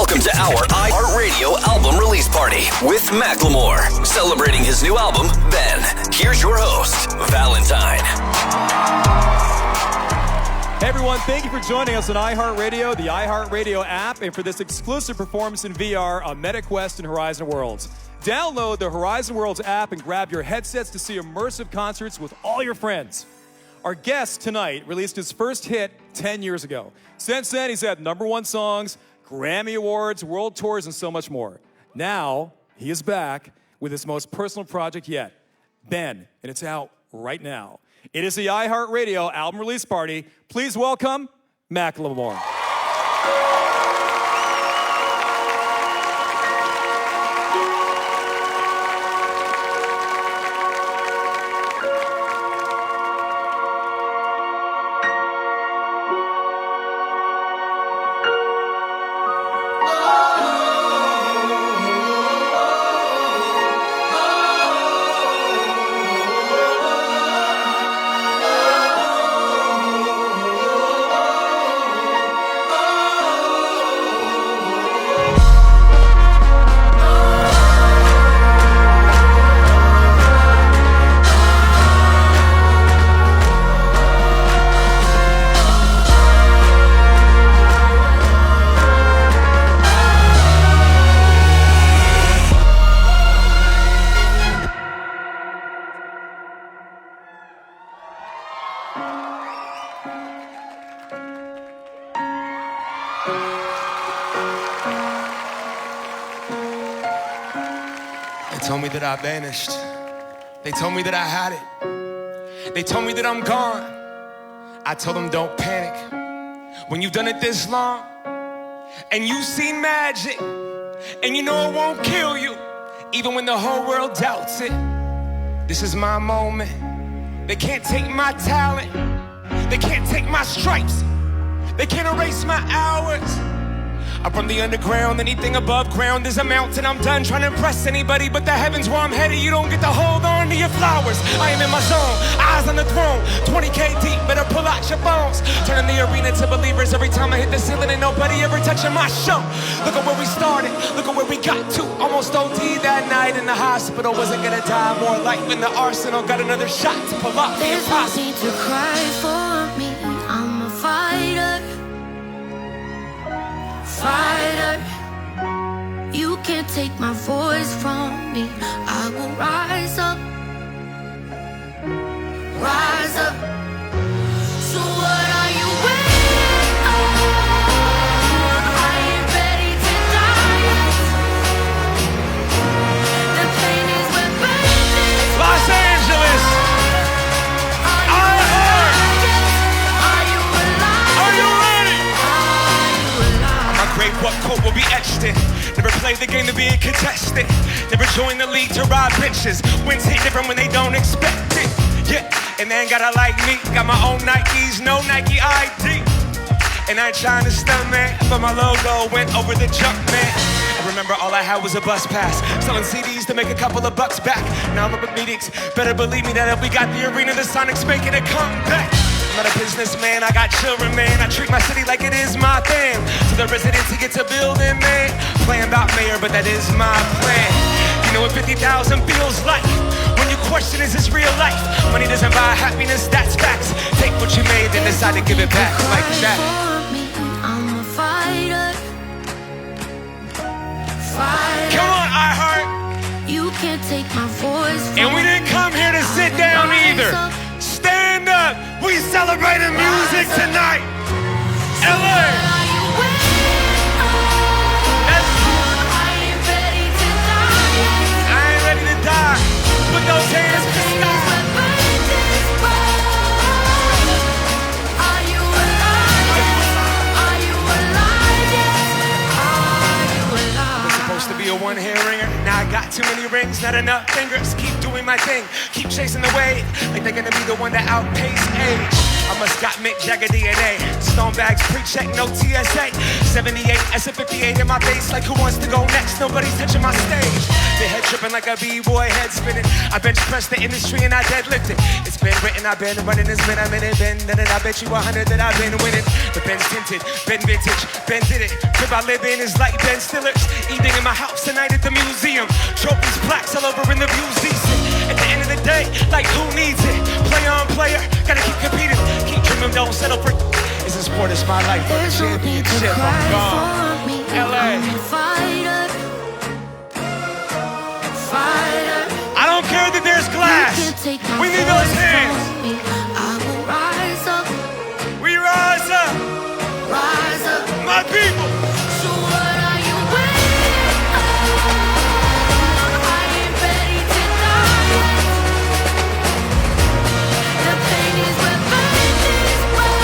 Welcome to our iHeartRadio album release party with Macklemore. Celebrating his new album, Ben. Here's your host, Valentine. Hey everyone, thank you for joining us on iHeartRadio, the iHeartRadio app, and for this exclusive performance in VR on MetaQuest and Horizon Worlds. Download the Horizon Worlds app and grab your headsets to see immersive concerts with all your friends. Our guest tonight released his first hit 10 years ago. Since then, he's had #1 songs, Grammy Awards, world tours, and so much more. Now, he is back with his most personal project yet, Ben, and it's out right now. It is the iHeartRadio album release party. Please welcome Macklemore. They told me that I vanished. They told me that I had it. They told me that I'm gone. I told them don't panic. When you've done it this long and you've seen magic and you know it won't kill you, even when the whole world doubts it. This is my moment. They can't take my talent. They can't take my stripes. They can't erase my hours. I'm from the underground, anything above ground is a mountain. I'm done trying to impress anybody, but the heavens where I'm headed, you don't get to hold on to your flowers. I am in my zone, eyes on the throne, 20K deep, better pull out your bones. Turning the arena to believers every time I hit the ceiling, ain't nobody ever touching my show. Look at where we started, look at where we got to. Almost OD that night in the hospital, wasn't gonna die. More life in the arsenal, got another shot to pull off the impossible. There's no need to cry for me, I'm a fighter. Fighter, you can't take my voice from me. I will rise up, rise up. So what are you waiting on? I ain't ready to die yet. The pain is where pain is. Los Angeles, what quote will be etched in? Never played the game to be a contestant. Never joined the league to rob bitches. Wins hit different when they don't expect it. Yeah, and they ain't gotta like me. Got my own Nikes, no Nike ID. And I ain't trying to stunt, man, but my logo went over the jump, man. I remember all I had was a bus pass, selling CDs to make a couple of bucks back. Now I'm up at meetings, better believe me that if we got the arena, the Sonics making a comeback. I'm not a businessman, I got children, man. I treat my city like it is my thing. To the residents, he gets a building, man. Playing about mayor, but that is my plan. You know what 50,000 feels like when you question, is this real life? Money doesn't buy happiness, that's facts. Take what you made, then decide to give it back like that. I'm a fighter. Fighter. Come on, iHeart. You can't take my voice from And we didn't come here to sit down either. Stand up! We celebrating music tonight! LA! I ain't ready to die. Put those hands in the sky. Supposed to be a one-hit ringer. Now I got too many rings, not enough fingers. Keep doing my thing, keep chasing the wave. Like they're gonna be the one that outpace age. I must got Mick Jagger DNA. Stone bags, pre-check, no TSA. 78, SF58 in my face. Like who wants to go next? Nobody's touching my stage. The head tripping like a B-boy, head spinning. I bench press the industry and I deadlift it. It's been written, I've been running, it's been a minute, been done it. I bet you 100 that I've been winning. The Ben's tinted, Ben vintage, Ben did it. Crib I live in is like Ben Stiller's. Eating in my house tonight at the museum. Trophies, plaques all over in the views decent. At the end of the day, like who needs it? Player on player, gotta keep competing. Keep dreaming, don't settle for. It's a sport, it's my life. For the championship, I'm gone. LA. I don't care that there's glass. We need those hands. I will rise up. We rise up. Rise up. My people. So what are you waiting on? I ain't ready to die. The pain is where faith is born.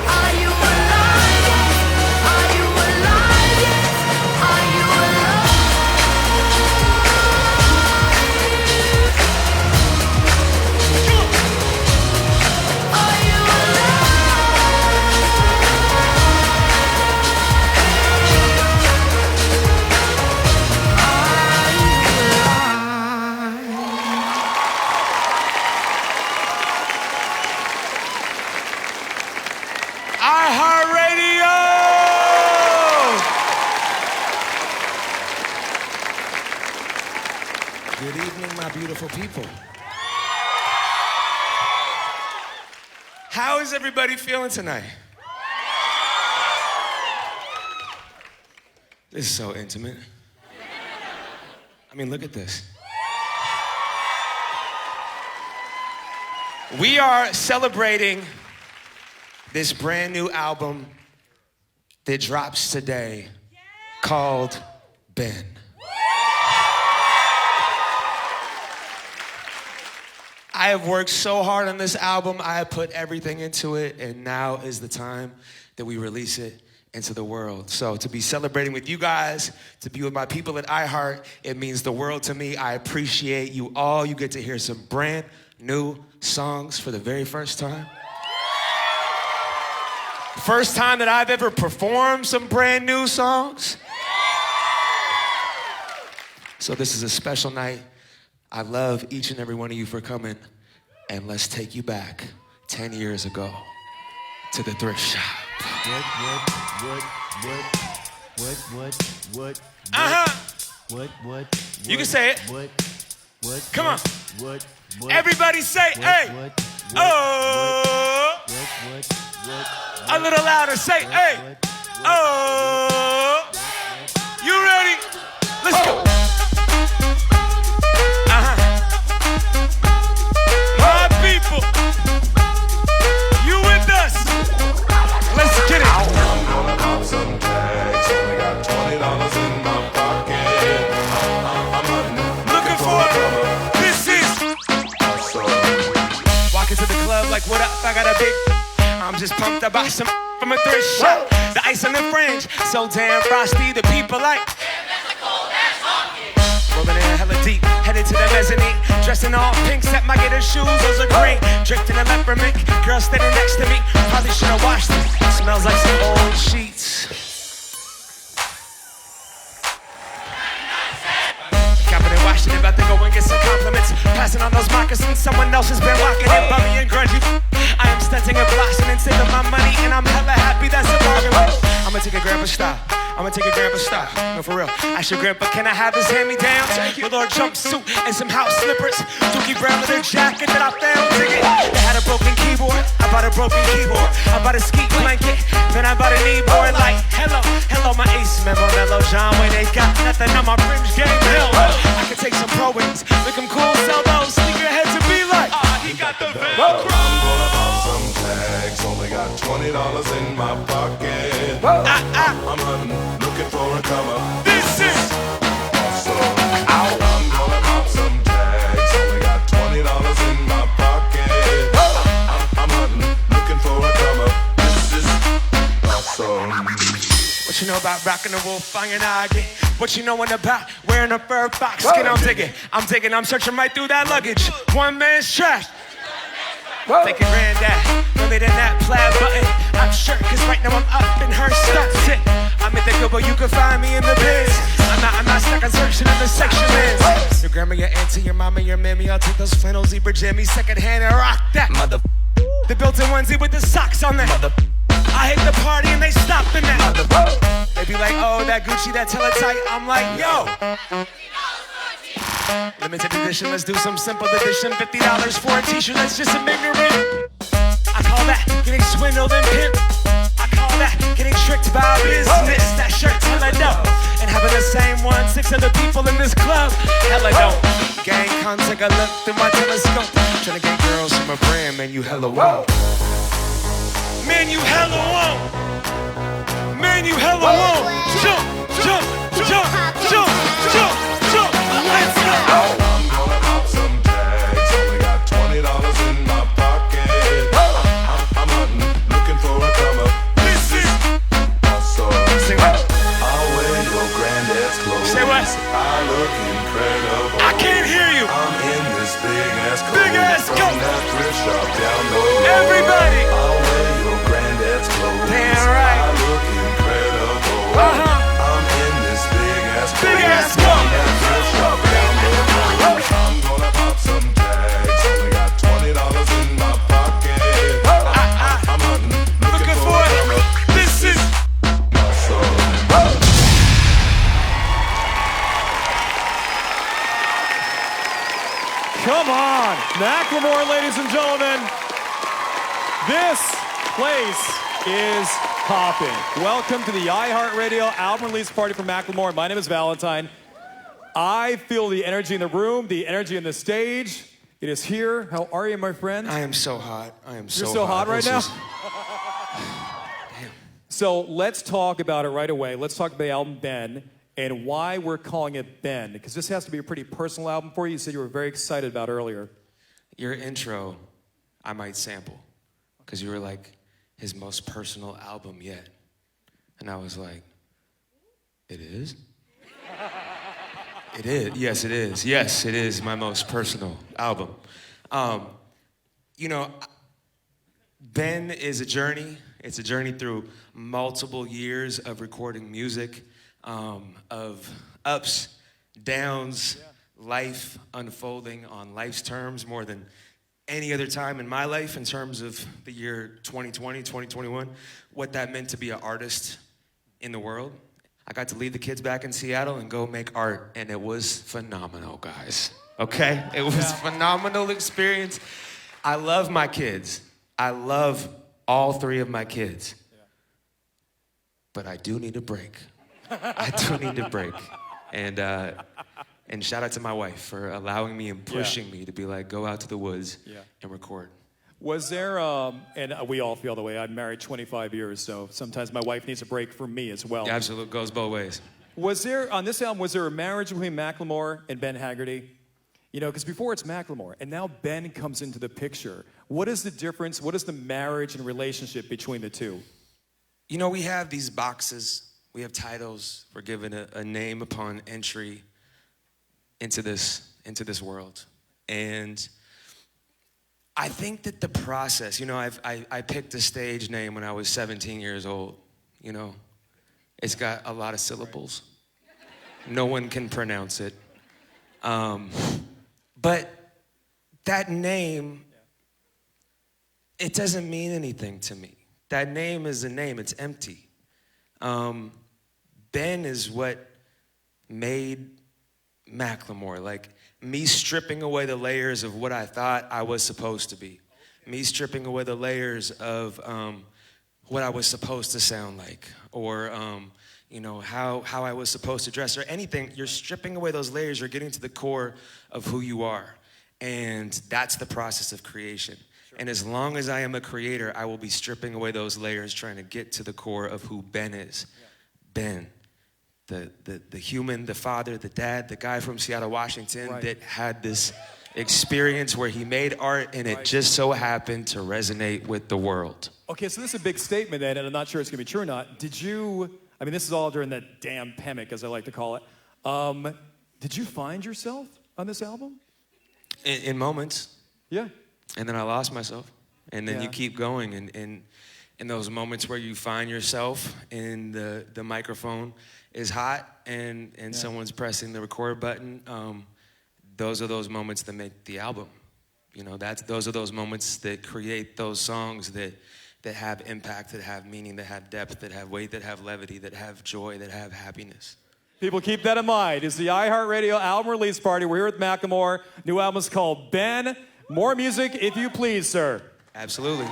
Are you alive yet? Are you alive yet? Are you alive? Are you alive? iHeartRadio. Good evening, my beautiful people. How is everybody feeling tonight? This is so intimate. I mean, look at this. We are celebrating this brand new album that drops today called Ben. I have worked so hard on this album. I have put everything into it, and now is the time that we release it into the world. So to be celebrating with you guys, to be with my people at iHeart, it means the world to me. I appreciate you all. You get to hear some brand new songs for the very first time. First time that I've ever performed some brand new songs. So this is a special night. I love each and every one of you for coming. And let's take you back 10 years ago to the thrift shop. What? You can say it. What? Come on. What? Everybody say, hey. Oh. A little louder. Say, hey. Oh. You ready? Let's go. My people. You with us. Let's get it. I'm gonna pop some tags. Only got $20 in my pocket. I'm Looking for it. This is. Walking to the club like, what up? I got a big. I'm just pumped up by some from a thrift shop. The ice on the fringe, so damn frosty. The people like. Rolling in hella deep, headed to the mezzanine. Dressed in all pink, set my gator shoes, those are green. Drifting a leopard mink, girl standing next to me. Probably should've washed them. Smells like some old sheets. Copping and washing, about to go and get some compliments. Passing on those moccasins, someone else has been walking it. Bummy and grungy. I am stunting and blossoming, saving my money, and I'm hella happy that's a bargain. I'ma take a grandpa style. I'ma take a grandpa style. No, for real. Ask your grandpa, can I have his hand-me-downs? With our jumpsuit and some house slippers. Dookie brown leather jacket that I found. Dig it. They had a broken keyboard. I bought a broken keyboard. I bought a ski blanket. Then I bought a kneeboard. Like, hello, hello, my ace member, Mellow John Wayne. They got nothing on my fringe game. Hell, I can take some pro wings, make them cool, sell those sneakerheads and be like, he got the Velcro. I'm gonna pop some tags. Only got $20 in my pocket. I'm hunting, looking for a come up. This is awesome. I'm gonna pop some tags. Only got $20 in my pocket. I'm hunting, looking for a come up. This is awesome. what you know about rocking the wolf on your noggin? What you knowin' about wearing a fur fox skin? I'm digging, I'm searching right through that luggage. One man's trash. Thank you, granddad. Really than that plaid button. I'm sure, cause right now I'm up in her stuff. I'm in the good, but you can find me in the biz. I'm not stuck on searching in the section is. Your grandma, your auntie, your mama, your mammy. I'll take those flannel zebra jammies secondhand and rock that. Mother. The built-in onesie with the socks on that. Mother. I hit the party and they stop in that. Mother. They be like, oh, that Gucci, that Teletight. I'm like, yo. Limited edition, let's do some simple edition. $50 for a t-shirt, that's just a ignorant. I call that getting swindled and pimped. I call that getting tricked by business. That shirt's hella dope. And having the same one, 6 other people in this club, hella dope. Gang, come take a look through my telescope. Trying to get girls from a brand, man, you hella won't. Man, you hella won't. Man, you hella won't. Jump, jump, jump, jump, jump, jump. Let's go. I'm gonna pop some tags. Only got $20 in my pocket. I'm hunting, looking for a come up. This is. Also, Say what? I'll wear your granddad's clothes. Say what? I look incredible. I can't hear you. I'm in this big ass coat. Big ass coat. From that thrift shop down the road. Everybody. I'll wear your granddad's clothes. Damn right. I look incredible. I'm in this big ass coat. Big ass coat. From that thrift shop down the road. I'm gonna pop some tags. Only got $20 in my pocket. I'm hunting, Looking for a it. come up. This is. Come on, Macklemore, ladies and gentlemen. This place is popping. Welcome to the iHeartRadio album release party for Macklemore. My name is Valentine. I feel the energy in the room, the energy in the stage. It is here. How are you, my friend? I am so hot. I am so You're so hot right This now? is- So let's talk about it right away. Let's talk about the album Ben and why we're calling it Ben, because this has to be a pretty personal album for you. You said you were very excited about earlier. Your intro, I might sample, because you were like, his most personal album yet. And I was like, it is? It is. Yes, it is. Yes, it is my most personal album. You know, Ben is a journey. It's a journey through multiple years of recording music, of ups, downs, life unfolding on life's terms more than any other time in my life in terms of the year 2020, 2021, what that meant to be an artist in the world. I got to leave the kids back in Seattle and go make art, and it was phenomenal, guys. Okay? It was a phenomenal experience. I love my kids. I love all 3 of my kids. But I do need a break. I do need a break. And shout out to my wife for allowing me and pushing me to be like, go out to the woods and record. Was there, and we all feel the way, I'm married 25 years, so sometimes my wife needs a break from me as well. Absolutely, goes both ways. Was there, on this album, was there a marriage between Macklemore and Ben Haggerty? You know, because before it's Macklemore, and now Ben comes into the picture. What is the difference? What is the marriage and relationship between the two? You know, we have these boxes. We have titles. We're given a name upon entry into this world. And I think that the process, you know, I picked a stage name when I was 17 years old, you know. It's got a lot of syllables. No one can pronounce it. But that name, it doesn't mean anything to me. That name is a name, it's empty. Ben is what made Macklemore, like me stripping away the layers of what I thought I was supposed to be. Me stripping away the layers of what I was supposed to sound like, or you know, how I was supposed to dress, or anything. You're stripping away those layers, you're getting to the core of who you are. And that's the process of creation. And as long as I am a creator, I will be stripping away those layers, trying to get to the core of who Ben is. Ben, the human, the father, the dad, the guy from Seattle, Washington, that had this experience where he made art and it just so happened to resonate with the world. Okay, so this is a big statement then, and I'm not sure it's gonna be true or not. Did you, I mean, this is all during that damn pandemic, as I like to call it. Did you find yourself on this album? In moments. Yeah. And then I lost myself. And then Yeah. you keep going. And in those moments where you find yourself and the microphone is hot and someone's pressing the record button, those are those moments that make the album. You know, those are those moments that create those songs that have impact, that have meaning, that have depth, that have weight, that have levity, that have joy, that have happiness. People, keep that in mind. It's the iHeartRadio album release party. We're here with Macklemore. New album is called Ben. More music, if you please, sir. Absolutely.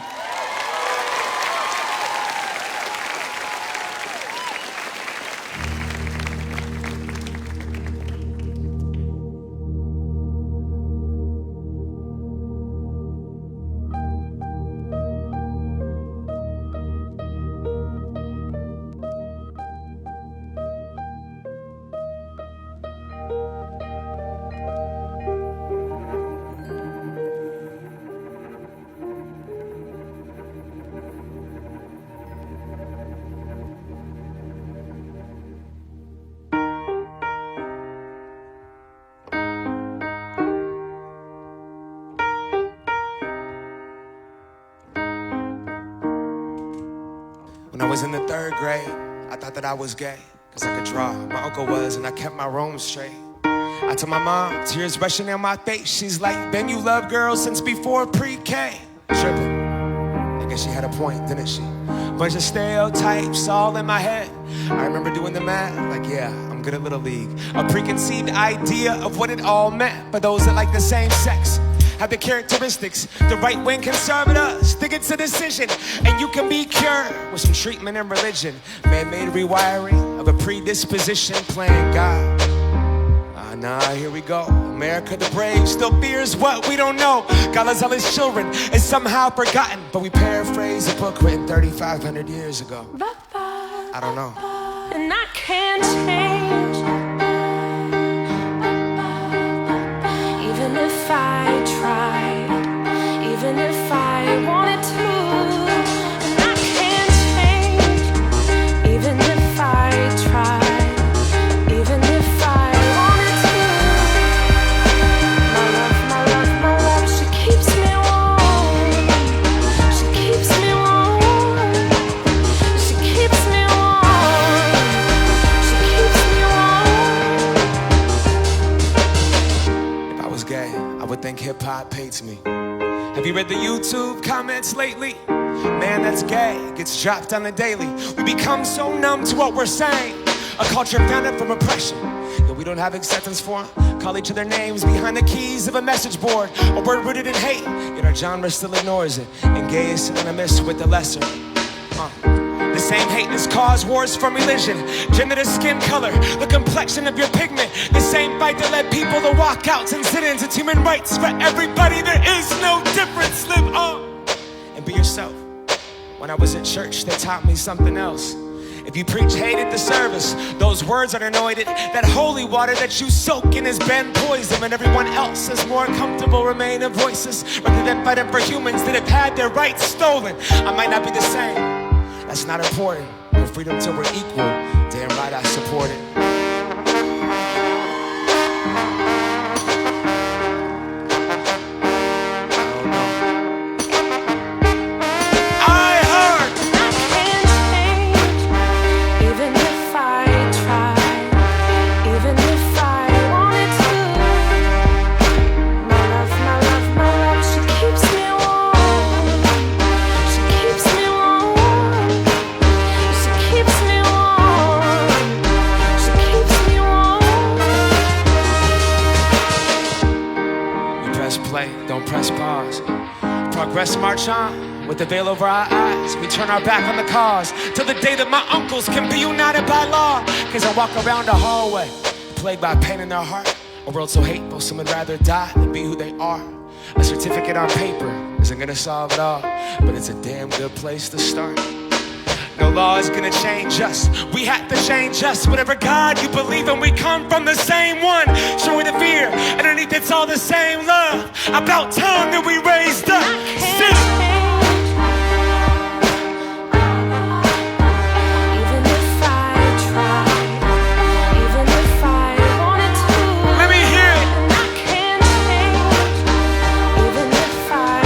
When I was in the 3rd grade, I thought that I was gay, cause I could draw. My uncle was, and I kept my room straight. I told my mom, tears rushing down my face. She's like, Ben, you love girls since before pre-K. Tripping. I guess she had a point, didn't she? Bunch of stereotypes all in my head. I remember doing the math, like, yeah, I'm good at Little League. A preconceived idea of what it all meant. But those that like the same sex have the characteristics the right wing conservatives think it's a decision, and you can be cured with some treatment and religion. Man-made rewiring of a predisposition, playing God. Nah, here we go. America the brave still fears what we don't know. God loves all his children is somehow forgotten, but we paraphrase a book written 3,500 years ago. I don't know. And I can't change, even if I tried, even if I wanted to. And I can't change, even if I tried, even if I wanted to. My love, she keeps me warm. She keeps me warm. She keeps me warm. She keeps me warm. If I was gay, I would think hip-hop hates me. Have you read the YouTube comments lately? Man, that's gay gets dropped on the daily. We become so numb to what we're saying. A culture founded from oppression. Yeah, we don't have acceptance for them. Call each other names behind the keys of a message board. A word rooted in hate, yet our genre still ignores it. And gay is synonymous with the lesser. The same hate has caused wars from religion, gender to skin color, the complexion of your pigment. The same fight that led people to walkouts and sit-ins. It's human rights for everybody. There is no difference. Live on and be yourself. When I was in church, they taught me something else. If you preach hate at the service, those words are anointed. That holy water that you soak in has been poison, and everyone else is more comfortable remaining voiceless rather than fighting for humans that have had their rights stolen. I might not be the same. That's not important. No freedom till we're equal. Damn right I support it. Don't press pause. Progress march on with the veil over our eyes. We turn our back on the cause till the day that my uncles can be united by law. Cause I walk around the hallway plagued by pain in their heart. A world so hateful, some would rather die than be who they are. A certificate on paper isn't gonna solve it all, but it's a damn good place to start. No law is gonna change us. We have to change us. Whatever God you believe in, we come from the same one. Showing the fear, underneath it's all the same love. About time that we raised up. Even if I tried, even if I wanted to. Let me hear it. And I can't change, even if I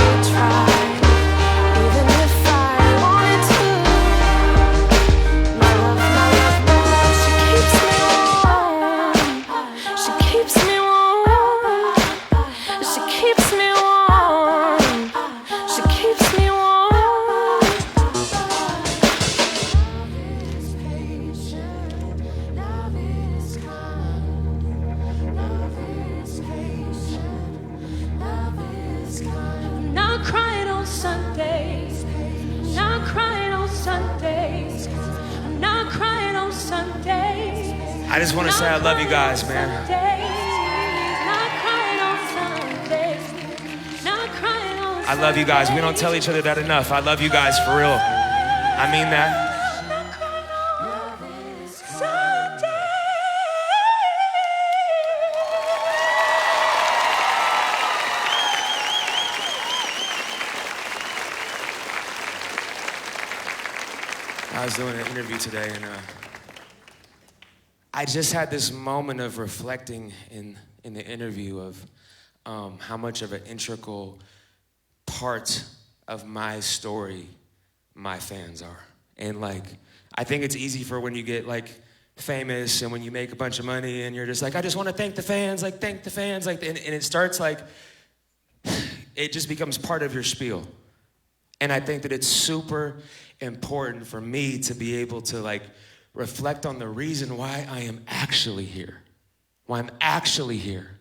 Sundays. I'm not crying on Sundays. I'm not crying on Sundays. I just want to say I love you guys, man. I love you guys. We don't tell each other that enough. I love you guys for real. I mean that. I was doing an interview today, and I just had this moment of reflecting in the interview of how much of an integral part of my story my fans are. And like, I think it's easy for when you get like famous and when you make a bunch of money and you're just like, I just want to thank the fans, like thank the fans, like, and it starts like, it just becomes part of your spiel. And I think that it's super important for me to be able to like reflect on the reason why I am actually here. Why I'm actually here.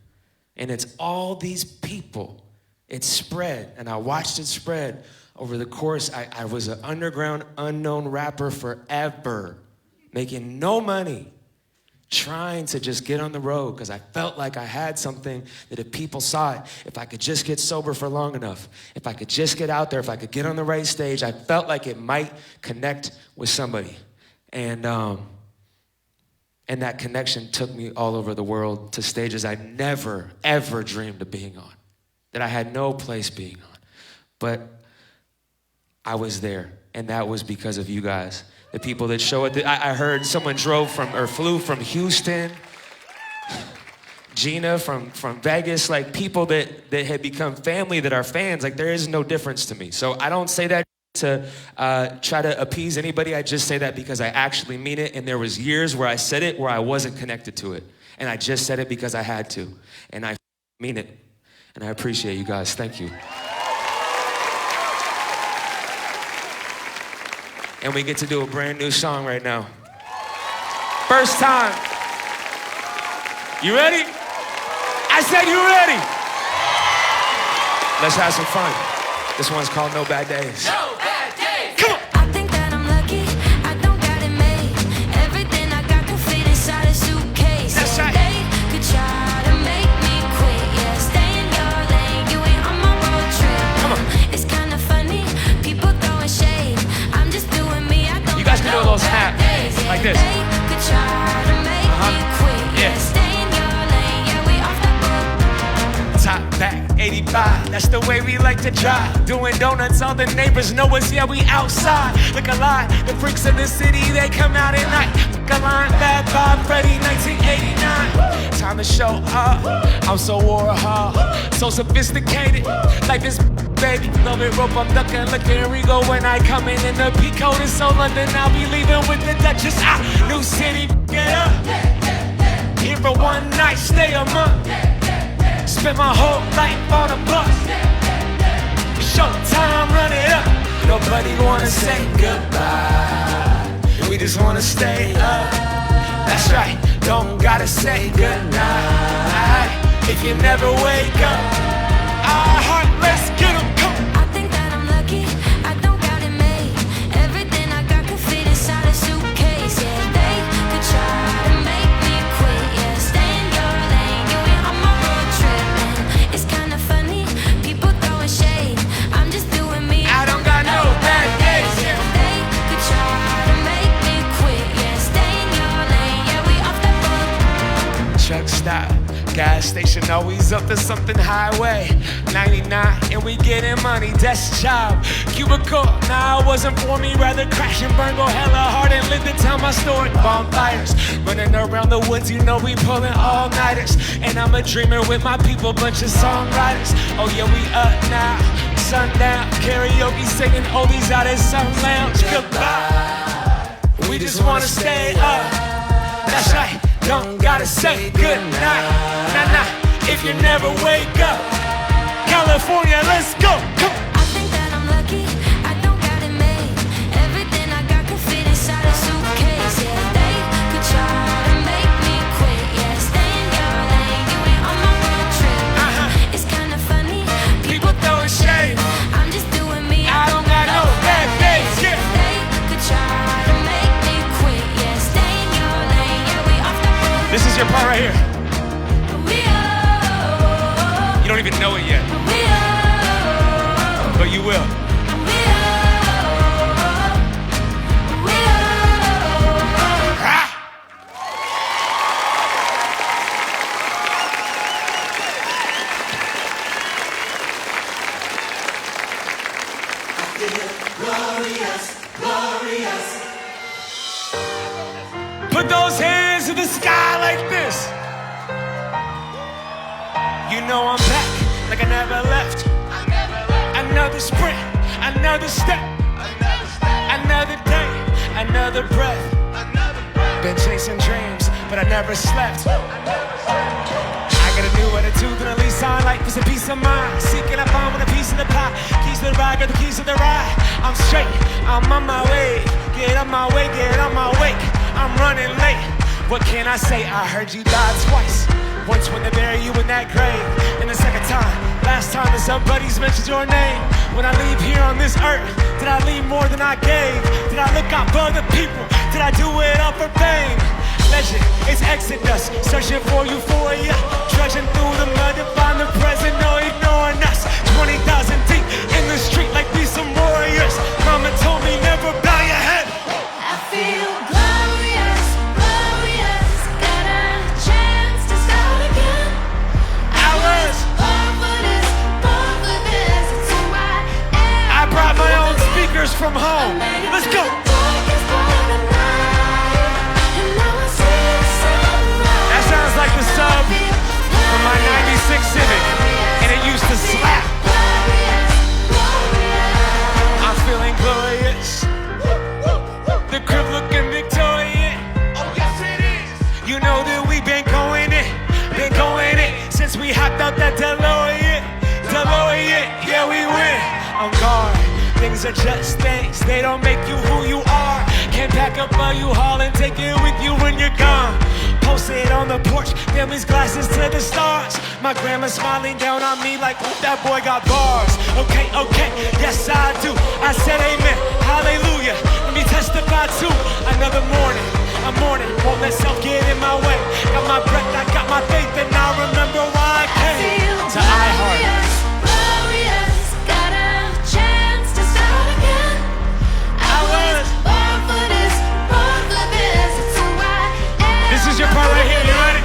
And it's all these people. It spread, and I watched it spread over the course. I was an underground, unknown rapper forever, making no money, trying to just get on the road because I felt like I had something that if people saw it, if I could just get sober for long enough, if I could just get out there, if I could get on the right stage, I felt like it might connect with somebody. And that connection took me all over the world to stages I never, ever dreamed of being on, that I had no place being on. But I was there, and that was because of you guys. The people that show it. I heard someone flew from Houston. Gina from Vegas, like people that had become family that are fans. Like there is no difference to me. So I don't say that to try to appease anybody. I just say that because I actually mean it. And there was years where I said it where I wasn't connected to it. And I just said it because I had to. And I mean it. And I appreciate you guys. Thank you. And we get to do a brand new song right now. First time. You ready? I said you ready. Let's have some fun. This one's called No Bad Days. No bad days. Come on. I think that I'm lucky. I don't got it made. Everything I got can fit inside a suitcase. That's right. They could try to make me quit. Yeah, stay in your lane. You ain't on my road trip. Come on. It's kind of funny. People throwing shade. I'm just doing me. I don't You guys can do a little snap. Like this. They could try to make me quit. Yeah. Stay in your lane. Yeah, we off the boat. Top back, 85, that's the way we like to drive. Doing donuts, all the neighbors know us, yeah, we outside. Look alive, the freaks of the city, they come out at night. Look alive, Bad Bob Freddy, 1989. Time to show up, I'm so Warhol, so sophisticated. Like this baby, velvet rope, I'm ducking, looking Rigo when I come in the Pico. This so London, I'll be leaving with the Duchess. New city, get up. Here for one night, stay a month. Spend my whole life on a bus. Showtime, run it up. Nobody wanna say goodbye. We just wanna stay up. That's right, don't gotta say goodnight. If you never wake up, our heart, let's get 'em, come. I think that I'm lucky. I don't got it made. Everything I got can fit inside a suitcase. Yeah, they could try to make me quit. Yeah, stay in your lane. You ain't on my road trip. And it's kind of funny. People throwing shade. I'm just doing me. I don't got no bad days. Yeah. They could try to make me quit. Yeah, stay in your lane. Yeah, we off the boat. Truck stop, gas station, always up to something highway. 99, and we getting money, that's the job. Cubicle, nah, it wasn't for me, rather crash and burn, go hella hard and live to tell my story. Bonfires, running around the woods, you know we pulling all-nighters. And I'm a dreamer with my people, bunch of songwriters. Oh yeah, we up now, sundown, karaoke singing oldies out at some lounge. Goodbye, we just wanna stay up. That's right, don't gotta say goodnight. Nah, nah, if you never wake up. California, let's go. Come. I think that I'm lucky. I don't got it made. Everything I got can fit inside a suitcase. Yeah, they could try to make me quit. Yeah, stay in your lane. You ain't on my road trip. It's kind of funny. People throwing shade. I'm just doing me. right here. You don't even know it yet, but you will. Put those hands in the sky like this. You know I'm back like I never left. Another sprint, another step, another day, another breath. Been chasing dreams, but I never slept. I got a new attitude and a lease on life is a peace of mind. Seeking I found with a piece of the pie. Keys to the ride, got the keys to the ride. I'm straight, I'm on my way. Get on my way, get on my way. I'm running late. What can I say? I heard you died twice. Once when they bury you in that grave, and the second time, last time that somebody's mentioned your name. When I leave here on this earth, did I leave more than I gave? Did I look out for the people? Did I do it all for fame? Legend, it's Exodus, searching for euphoria, trudging through the mud to find the present, no ignoring us. 20,000 deep in the street like we some warriors. Mama told me never bow your head. I feel glorious, glorious. Got a chance to start again. I was born for this, born for this. It's who I am. I brought my own speakers from home. Let's go. That sounds like the sub from my 96 Civic, and it used to slap. I'm feeling glorious. The crib looking Victorian. Oh yes it is. You know that we been going it since we hopped out that DeLorean. Yeah we win. On guard. Things are just things. They don't make you who you are. Can't pack up a U-Haul and take it with you when you're gone. Posted on the porch, family's glasses to the stars. My grandma smiling down on me like, ooh, that boy got bars. Okay, yes I do. I said amen, hallelujah. Let me testify too. Another morning, I'm mourning. Won't let self get in my way. Got my breath, I got my faith, and I remember why I came to iHeart. This is your part right here, you ready?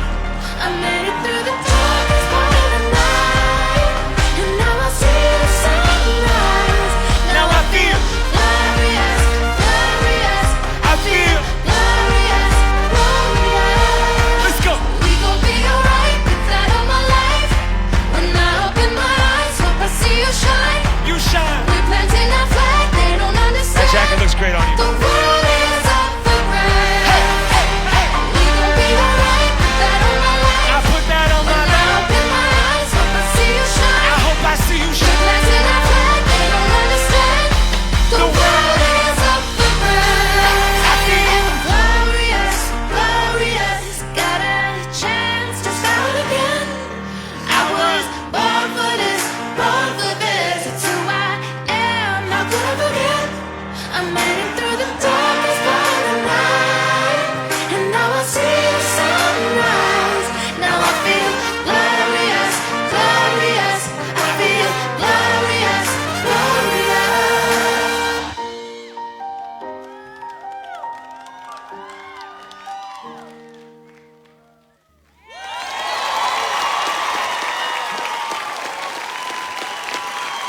I made it through the darkest part of the night, and now I see the sunrise. Now I feel glorious, glorious. I feel glorious, glorious. Let's go. We gon' be alright with that all my life. When I open my eyes, hope I see you shine. You shine. We're planting our flag, they don't understand. That jacket looks great on you. The world is up for grabs. We gon' be alright with that all my life. I put that on my When I life. open my eyes, hope I see you shine. I hope I see you We're shine. planting our flag, they don't understand. The world is up for grabs. I feel glorious, glorious. Got a chance to start again. I was born for this, born for this. It's who I am. How could I forget? I made it through the darkest part of the night, and now I see the sunrise. Now I feel glorious, glorious. I feel glorious, glorious.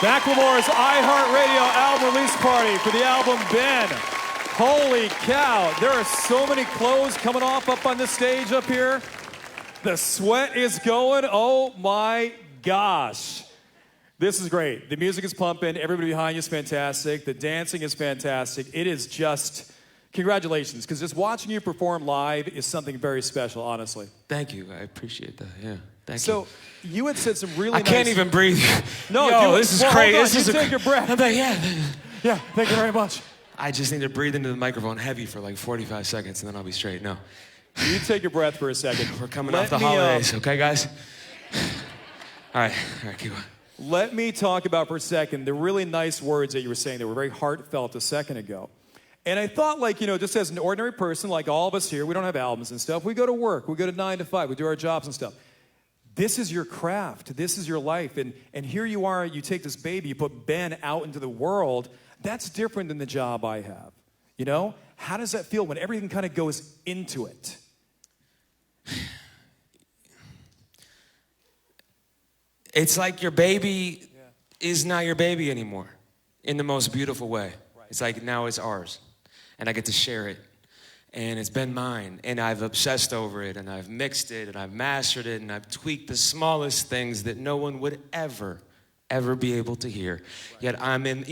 Macklemore's iHeartRadio album release party for the album Ben. Holy cow, there are so many clothes coming off up on this stage up here. The sweat is going, oh my gosh. This is great. The music is pumping, everybody behind you is fantastic, the dancing is fantastic. It is just, congratulations, because just watching you perform live is something very special, honestly. Thank you. I appreciate that. Yeah. Thank you. So, you had said some really I nice... can't even breathe. No, Yo, do it. this is Well, crazy. hold on. This You is take your breath. I'm like, yeah. Yeah, thank you very much. I just need to breathe into the microphone heavy for like 45 seconds, and then I'll be straight. No. You take your breath for a second. We're coming Let off the me, holidays, okay, guys? All right, keep going. Let me talk about for a second the really nice words that you were saying that were very heartfelt a second ago. And I thought, like, just as an ordinary person, like all of us here, we don't have albums and stuff. We go to work. We go to 9 to 5. We do our jobs and stuff. This is your craft. This is your life. And here you are. You take this baby. You put Ben out into the world. That's different than the job I have. How does that feel when everything kind of goes into it? It's like your baby is not your baby anymore in the most beautiful way. Right. It's like now it's ours. And I get to share it. And it's been mine. And I've obsessed over it. And I've mixed it. And I've mastered it. And I've tweaked the smallest things that no one would ever be able to hear. Right. Yet I'm in,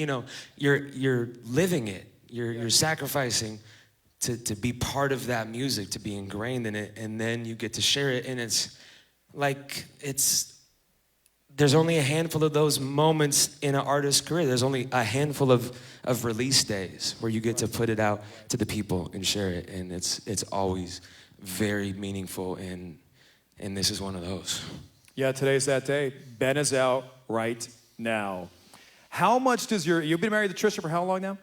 you're living it. You're sacrificing to be part of that music, to be ingrained in it. And then you get to share it. And it's like, there's only a handful of those moments in an artist's career. There's only a handful of release days where you get to put it out to the people and share it. And it's always very meaningful, and this is one of those. Yeah, today's that day. Ben is out right now. How much does you've been married to Trisha for how long now?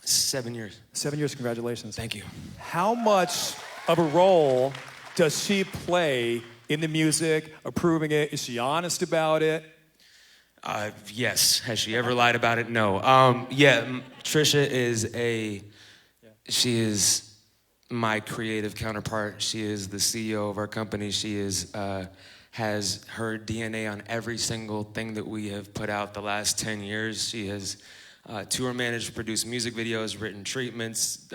7 years. 7 years, congratulations. Thank you. How much of a role does she play in the music, approving it? Is she honest about it? Yes. Has she ever lied about it? No. Trisha she is my creative counterpart. She is the CEO of our company. She has her DNA on every single thing that we have put out the last 10 years. She has tour managed, produced music videos, written treatments,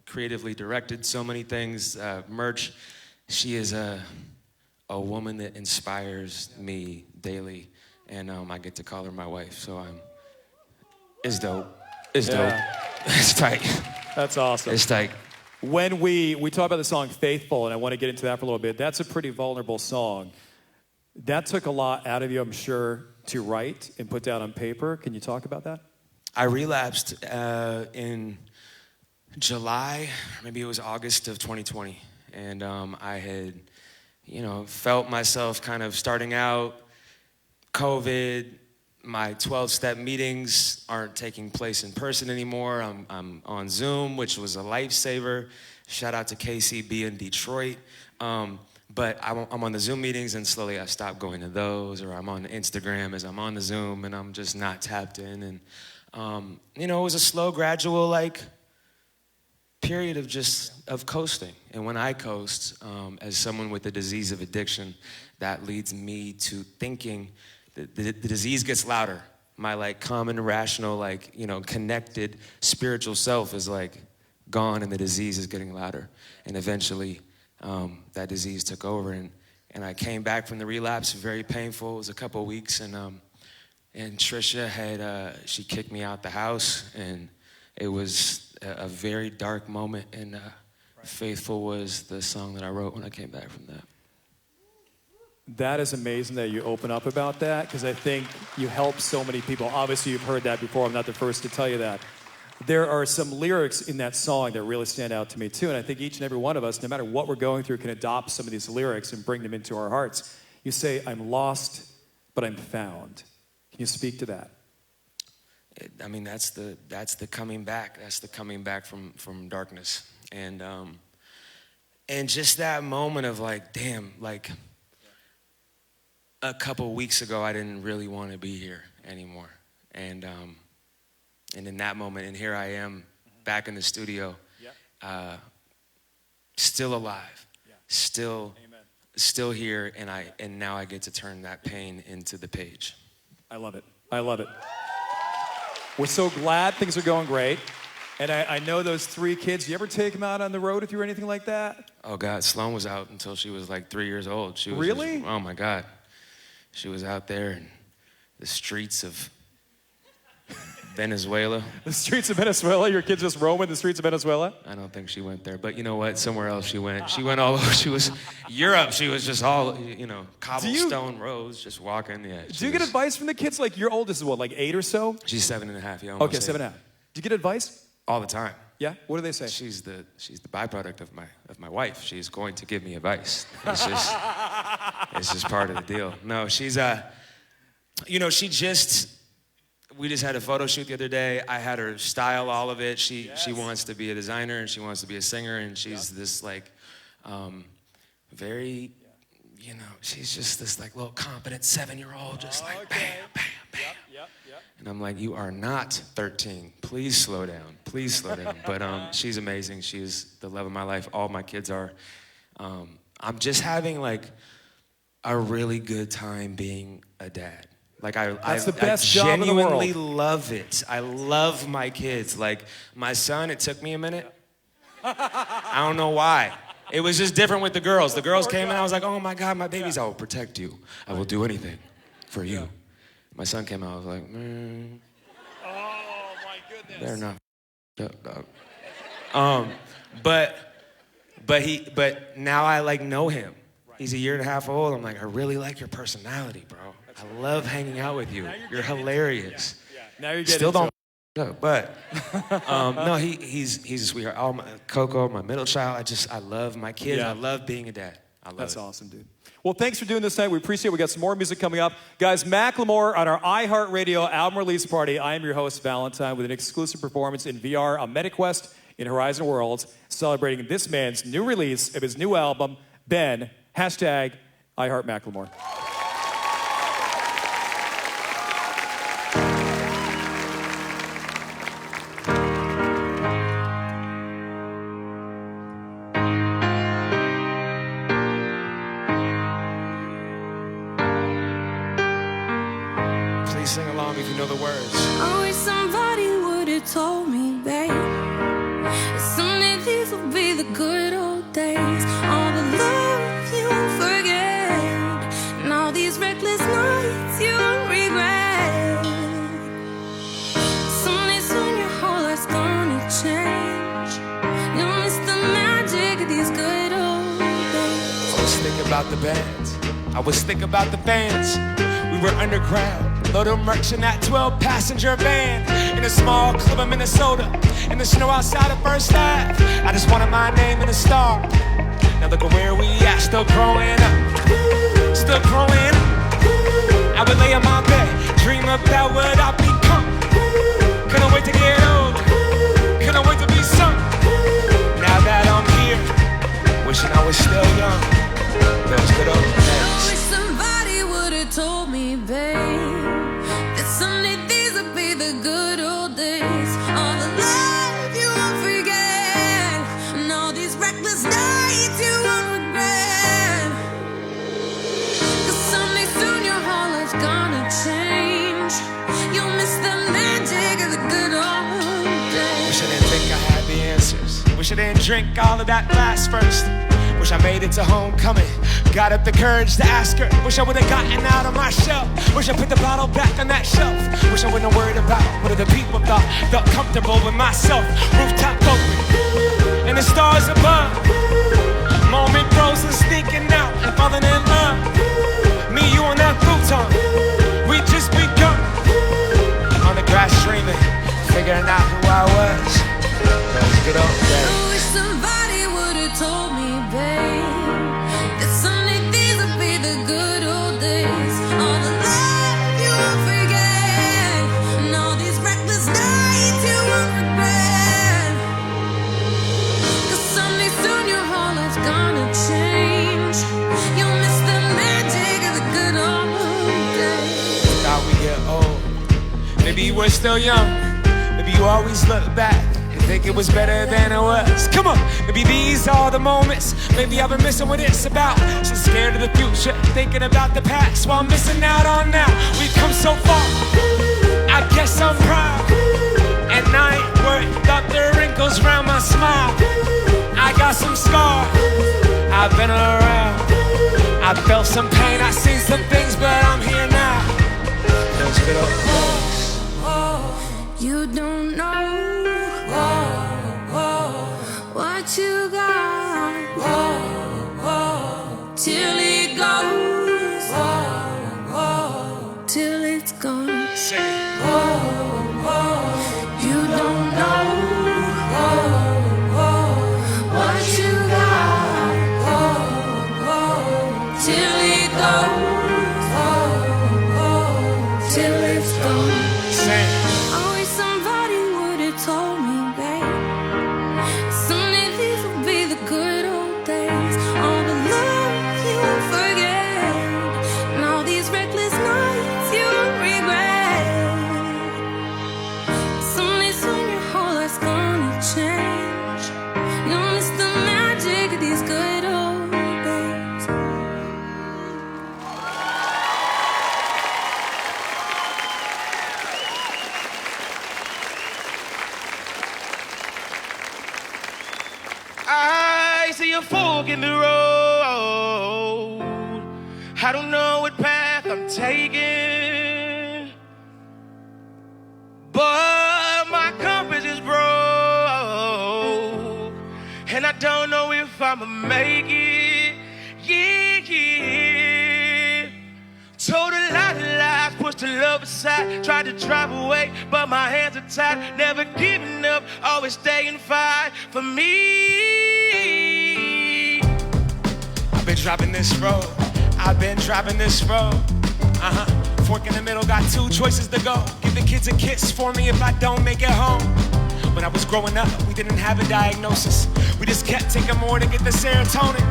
creatively directed so many things, merch. She is a woman that inspires me daily, and I get to call her my wife, so it's dope. It's dope. It's tight. That's awesome. It's tight. When we talk about the song Faithful, and I want to get into that for a little bit, that's a pretty vulnerable song. That took a lot out of you, I'm sure, to write and put down on paper. Can you talk about that? I relapsed in July, maybe it was August of 2020. And I had, felt myself kind of starting out, COVID, my 12-step meetings aren't taking place in person anymore. I'm on Zoom, which was a lifesaver. Shout out to KCB in Detroit. But I'm on the Zoom meetings, and slowly I stopped going to those, or I'm on Instagram as I'm on the Zoom, and I'm just not tapped in. And, it was a slow, gradual, period of coasting. And when I coast, as someone with the disease of addiction, that leads me to thinking that the disease gets louder. My common, rational, connected spiritual self is gone, and the disease is getting louder. And eventually that disease took over, and I came back from the relapse, very painful. It was a couple of weeks, and Trisha she kicked me out the house, and it was a very dark moment, and Faithful was the song that I wrote when I came back from that. That is amazing that you open up about that, because I think you help so many people. Obviously, you've heard that before. I'm not the first to tell you that. There are some lyrics in that song that really stand out to me, too, and I think each and every one of us, no matter what we're going through, can adopt some of these lyrics and bring them into our hearts. You say, I'm lost, but I'm found. Can you speak to that? That's the coming back. That's the coming back from darkness. And just that moment of damn, a couple weeks ago, I didn't really want to be here anymore. And in that moment, and here I am back in the studio, still alive, still here, and now I get to turn that pain into the page. I love it. I love it. We're so glad things are going great. And I know those 3 kids. You ever take them out on the road with you or anything like that? Oh, God. Sloan was out until she was 3 years old. She was really? Oh, my God. She was out there in the streets of Venezuela. The streets of Venezuela? Your kids just roaming the streets of Venezuela? I don't think she went there. But you know what? Somewhere else she went. She went all over. She was Europe. She was just all, cobblestone roads, just walking. Yeah. Do you get advice from the kids? Your oldest is what, 8 or so? She's 7.5. Yeah. Okay, 7.5. Do you get advice? All the time. Yeah? What do they say? She's the byproduct of my wife. She's going to give me advice. It's just part of the deal. No, she's she just we just had a photo shoot the other day. I had her style all of it. She wants to be a designer and she wants to be a singer, and she's this like very, you know, she's just this like little confident 7-year-old, just like bam, bam, bam. Yep. And I'm like, you are not 13. Please slow down. Please slow down. But she's amazing. She's the love of my life. All my kids are. I'm just having like a really good time being a dad. Like That's the best job in the world. genuinely love it. I love my kids. Like my son, it took me a minute. I don't know why. It was just different with the girls. The girls came and I was like, oh my God, my babies, I will protect you. I will do anything for you. Yeah. My son came out, I was like, man. Oh my goodness. They're not up, dog. But now I like know him. He's a 1.5 years old. I'm like, I really like your personality, bro. I love hanging out with you. You're hilarious. Yeah. Now you're getting still don't up, but no, he's a sweetheart. Coco, my middle child. I love my kids. Yeah. I love being a dad. I love That's it. awesome, dude. Well, thanks for doing this tonight. We appreciate it. We got some more music coming up. Guys, Macklemore on our iHeartRadio album release party. I am your host, Valentine, with an exclusive performance in VR on MetaQuest in Horizon Worlds, celebrating this man's new release of his new album, Ben, #iHeartMacklemore. Sing along if you know the words. I wish somebody would have told me, babe, someday these will be the good old days. All the love you won't forget, and all these reckless nights you won't regret. Someday soon your whole life's gonna change. You'll miss the magic of these good old days. I was thinking about the bands. I was thinking about the bands. We were underground. Loaded merch in that 12-passenger van in a small club in Minnesota, in the snow outside of First Ave. I just wanted my name and a star. Now look at where we at, still growing up, still growing up. I would lay on my bed, dream about what I become. Couldn't wait to get old, couldn't wait to be some. Now that I'm here, wishing I was still young. Those good old days. I wish somebody would have told me, babe, someday these will be the good old days. All the love you won't forget, and all these reckless nights you won't regret. 'Cause someday soon your whole life's gonna change. You'll miss the magic of the good old days. Wish I didn't think I had the answers. Wish I didn't drink all of that glass first. Wish I made it to homecoming. Got up the courage to ask her. Wish I would've gotten out of my shell. Wish I put the bottle back on that shelf. Wish I wouldn't have worried about what other people thought. Felt comfortable with myself. Rooftop open and the stars above. Moment frozen, sneaking out and falling in love. Me, you on that futon. We just begun. On the grass streaming, figuring out who I was. Those good old days. I wish somebody would have told me, babe, that someday these will be the good old days. All the love you won't forget, and all these reckless nights you won't regret. 'Cause someday soon your whole life's gonna change. You'll miss the magic of the good old days. Thought we get old. Maybe you were still young. Maybe you always look back and think it was better than it was. Come on, maybe these are the moments. Maybe I've been missing what it's about. So scared of the future, thinking about the past while I'm missing out on now. We've come so far. I guess I'm proud, and I ain't worried about the wrinkles around my smile. I got some scars. I've been around. I felt some pain. I seen some things, but I'm here now. Those good old days. You don't know what you got till it goes, till it's gone. Sing it. You don't know what you got till it goes, till it's gone. Sing it. a fork in the road. I don't know what path I'm taking, but my compass is broke, and I don't know if I'ma make it. Yeah. Told a lot of lies, pushed the love aside, tried to drive away, but my hands are tied. Never giving up, always staying fight for me. I've been driving this road. I've been driving this road. Fork in the middle, got two choices to go. Give the kids a kiss for me if I don't make it home. When I was growing up, we didn't have a diagnosis. We just kept taking more to get the serotonin.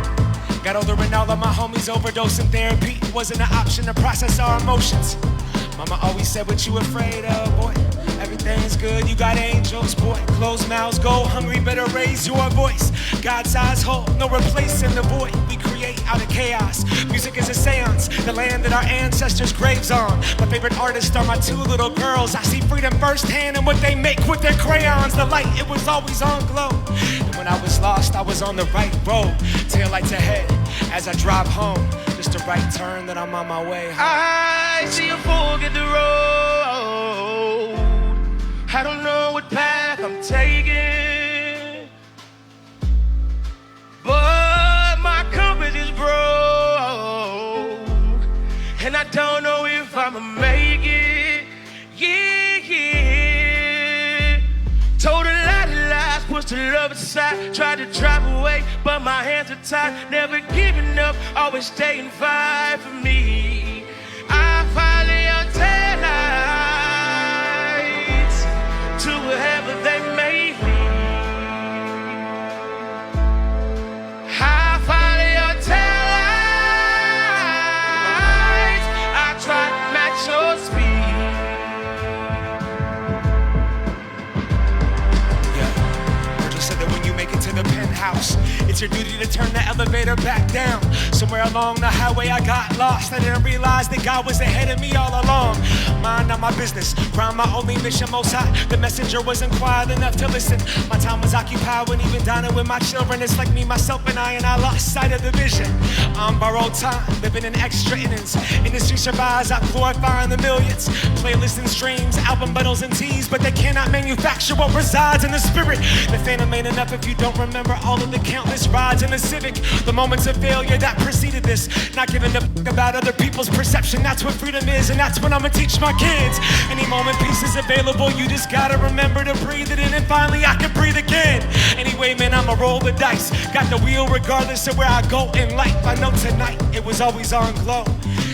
Got older and all of my homies overdosing. Therapy wasn't an option to process our emotions. Mama always said, what you afraid of, boy? Everything's good, you got angels, boy. Closed mouths go hungry, better raise your voice. God's eyes hold, no replacing the void we create out of chaos. Music is a seance, the land that our ancestors' graves on. My favorite artists are my two little girls. I see freedom firsthand in what they make with their crayons. The light, it was always on glow. And when I was lost, I was on the right road. Taillights ahead as I drive home. Just a right turn, then I'm on my way home. I see a fork in the road. I don't know what path I'm taking, but my compass is broke, and I don't know if I'ma make it. Yeah. Told a lot of lies, pushed the love aside, tried to drive away, but my hands are tied. Never giving up, always staying fight for me. I follow your taillights to wherever they may lead. I follow your taillights. I try to match your speed. Yeah, Virgil said that when you make it to the penthouse, it's your duty to turn the elevator back down. Somewhere along the highway I got lost. I didn't realize that God was ahead of me all along. Mind not my business, grind my only mission most high. The messenger wasn't quiet enough to listen. My time was occupied when even dining with my children. It's like me, myself, and I lost sight of the vision. On borrowed time, living in extra innings. Industry survives, I'm glorifying the millions. Playlists and streams, album bundles and teas, but they cannot manufacture what resides in the spirit. The phantom ain't enough if you don't remember all of the countless rides in the Civic. The moments of failure that preceded this. Not giving a f*** about other people's perception. That's what freedom is, and that's what I'ma teach my kids. Any moment peace is available, you just gotta remember to breathe it in, and finally I can breathe again. Anyway, man, I'ma roll the dice. Got the wheel regardless of where I go in life. I know tonight it was always on glow.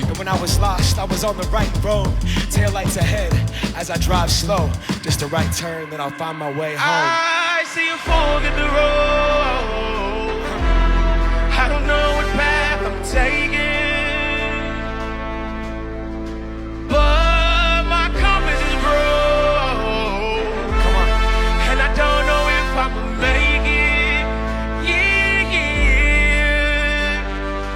And when I was lost, I was on the right road. Taillights ahead as I drive slow. Just a right turn, then I'll find my way home. I see a fork in the road. I don't know what path I'm taking, but my compass is broke. Come on. And I don't know if I'ma make it. Yeah.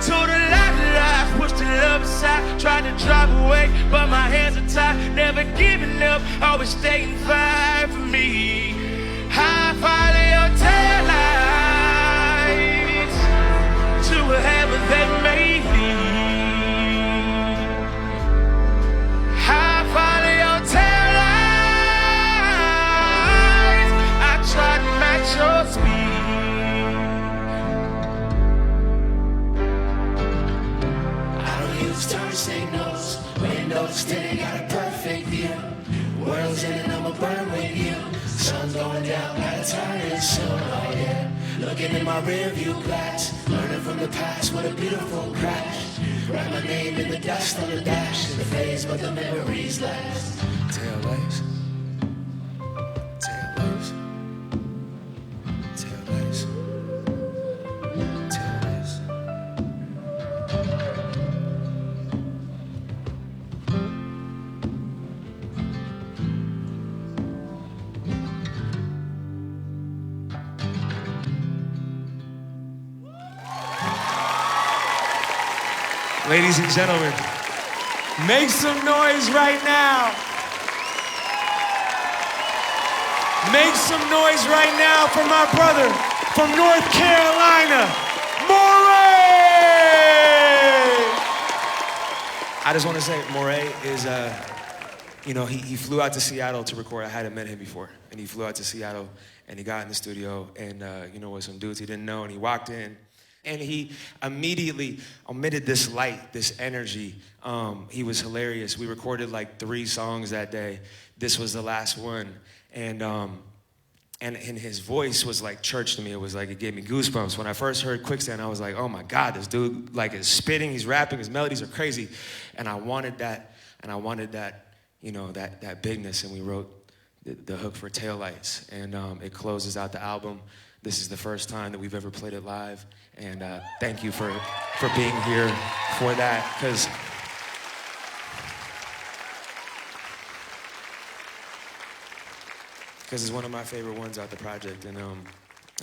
Told a lot of lies, pushed the love aside, tried to drive away, but my hands are tied. Never giving up, always staying fight for me. I follow your taillights to wherever they may lead. I follow your taillights. I try to match your speed. I don't use turn signals, windows tinted, got a perfect view. World's in and I'ma burn with you. Sun's going down, gotta turn it soon, oh yeah. Looking in my rearview glass, learning from the past, what a beautiful crash. Write my name in the dust on the dash, the phase, but the memories last. Taillights. Taillights. Taillights. Taillights. Ladies and gentlemen, make some noise right now. Make some noise right now for my brother from North Carolina, I just want to say, Morey is, he flew out to Seattle to record. I hadn't met him before. And he flew out to Seattle, and he got in the studio, and, with some dudes he didn't know, and he walked in. And he immediately emitted this light, this energy. He was hilarious. We recorded like 3 songs that day. This was the last one. And his voice was like church to me. It was like, it gave me goosebumps. When I first heard Quicksand, I was like, oh my God, this dude like is spitting, he's rapping, his melodies are crazy. And I wanted that, that bigness. And we wrote the hook for Taillights. And it closes out the album. This is the first time that we've ever played it live. And thank you for being here for that, because it's one of my favorite ones out the project, and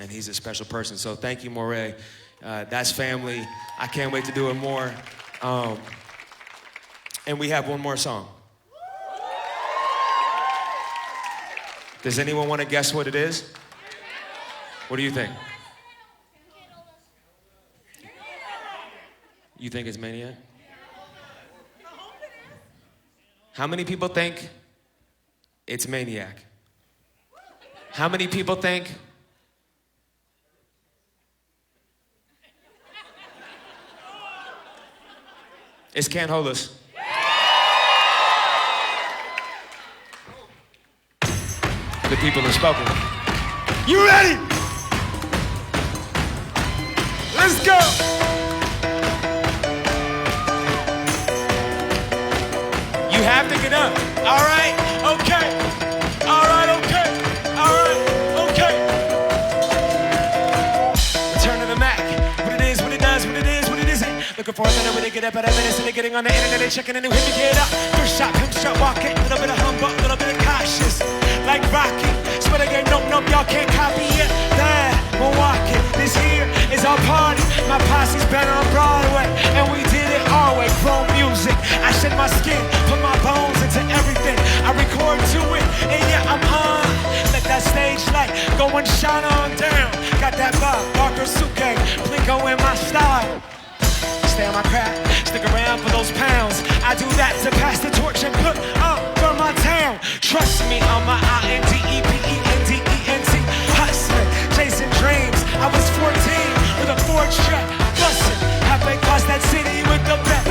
he's a special person. So thank you, Morey. That's family. I can't wait to do it more. And we have one more song. Does anyone want to guess what it is? What do you think? You think it's Maniac? How many people think it's Maniac? How many people think it's Can't Hold Us? The people have spoken. You ready? Let's go! You have to get up. All right, okay. All right, okay. All right, okay. Return to the Mac. What it is, what it does, what it is, what it isn't. Looking for a minute when they get up at a minute, so they're getting on the internet, they're checking a new hit to get up. First shot, pimp shot, walking. A little bit of humble, a little bit of cautious. Like Rocky. Swear to game, nope, y'all can't copy it. There, Milwaukee. This here is our party. My posse's been on Broadway, and we did it our way. Chrome music. I shed my skin, put my bones into everything. I record to it, and yeah, I'm on. Let that stage light go and shine on down. Got that Bob Barker suit game, Plinko in my style. Stay on my craft, stick around for those pounds. I do that to pass the torch and put up for my town. Trust me, I'm my INDEPENDENT hustling, chasing dreams. I was 14 with a 4-track bustin', halfway across that city with the back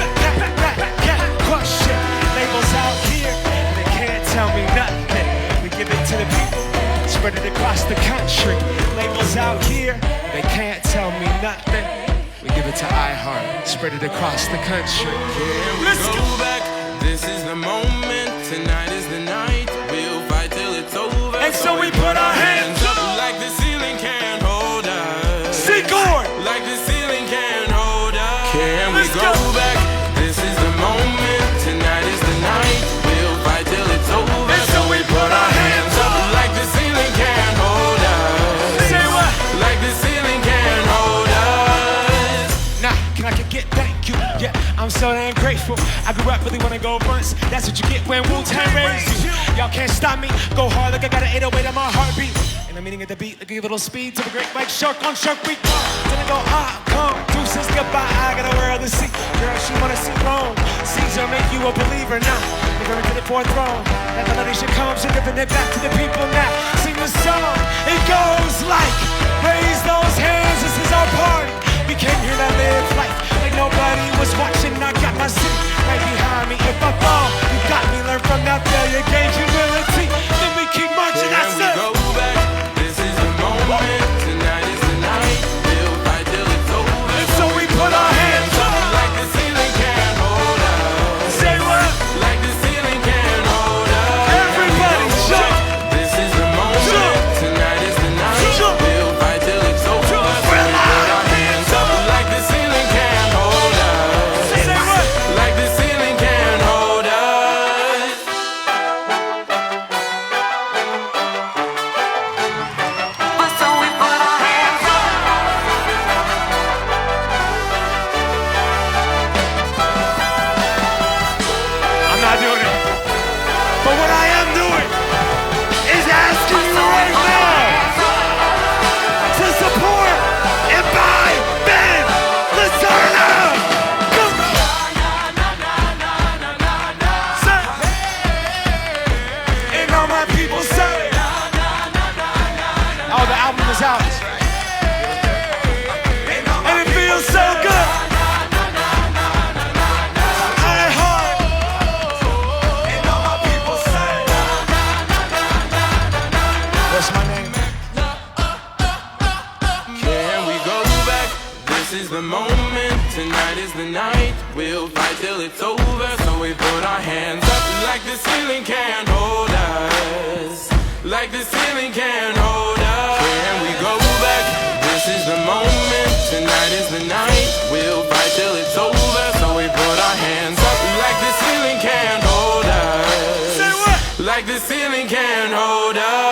question. Labels out here, they can't tell me nothing. We give it to the people, spread it across the country. Labels out here, they can't tell me nothing. We give it to iHeart, spread it across the country. Let's go back. This is the moment. Tonight is the night. We'll fight till it's over. And so we put our hands up like the ceiling can't hold us. Sing chord. Like the ceiling can't hold us. Can we go back? This is the moment. Tonight is the night. We'll fight till it's over. And so we put our hands up like the ceiling can't hold us. Say what? Like the ceiling can't hold us. Nah, can I get thank you? Yeah, I'm so damn grateful. I grew up really wanna go once. That's what you get when Wu-Tang raised you. Y'all can't stop me. Go hard like I got an 808 on my heartbeat. And I'm meeting at the beat, like a little speed to the great Mike Shark on Shark Week. Then I go, come, deuces, goodbye. I got a world to see. Girl, she wanna see Rome. Caesar make you a believer now. They're going to the 4th throne. And the money should come, so giving it back to the people now. Sing the song. It goes like, raise those hands, this is our party. We came here to live life like nobody was watching. I got my city right behind me. If I fall, you got me. Learn from that failure, gain humility. Then we keep marching. Can we go back? This is the moment. Tonight is the night. We'll fight till it's over. And so we put our hands up like the ceiling can't hold us. Say what? Like the ceiling can't hold us. Everybody jump. This is the moment. Tonight is the night. We'll fight till it's over. This is the moment, tonight is the night. We'll fight till it's over, so we put our hands up like the ceiling can't hold us. Like the ceiling can't hold us. Can we go back? This is the moment, tonight is the night. We'll fight till it's over, so we put our hands up like the ceiling can't hold us. Say what? Like the ceiling can't hold us.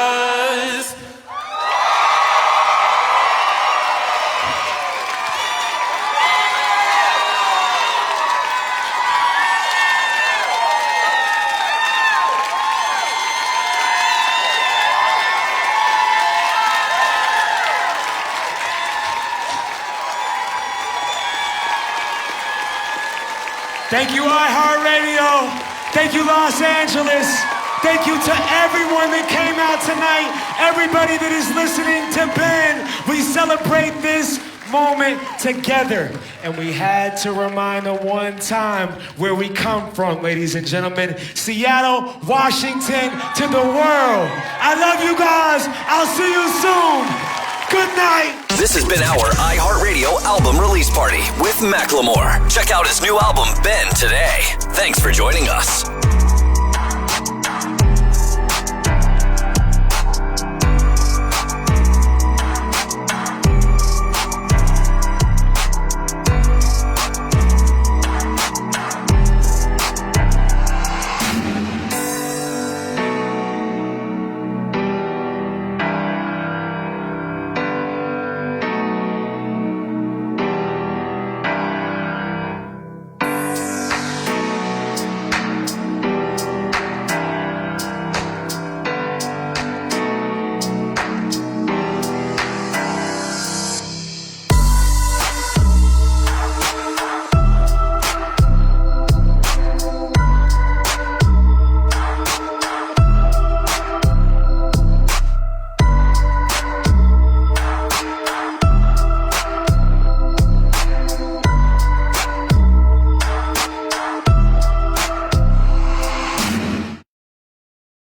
Thank you, iHeartRadio. Thank you, Los Angeles. Thank you to everyone that came out tonight. Everybody that is listening to Ben. We celebrate this moment together. And we had to remind them one time where we come from, ladies and gentlemen. Seattle, Washington, to the world. I love you guys. I'll see you soon. Good night. This has been our iHeartRadio album release party with Macklemore. Check out his new album, Ben, today. Thanks for joining us.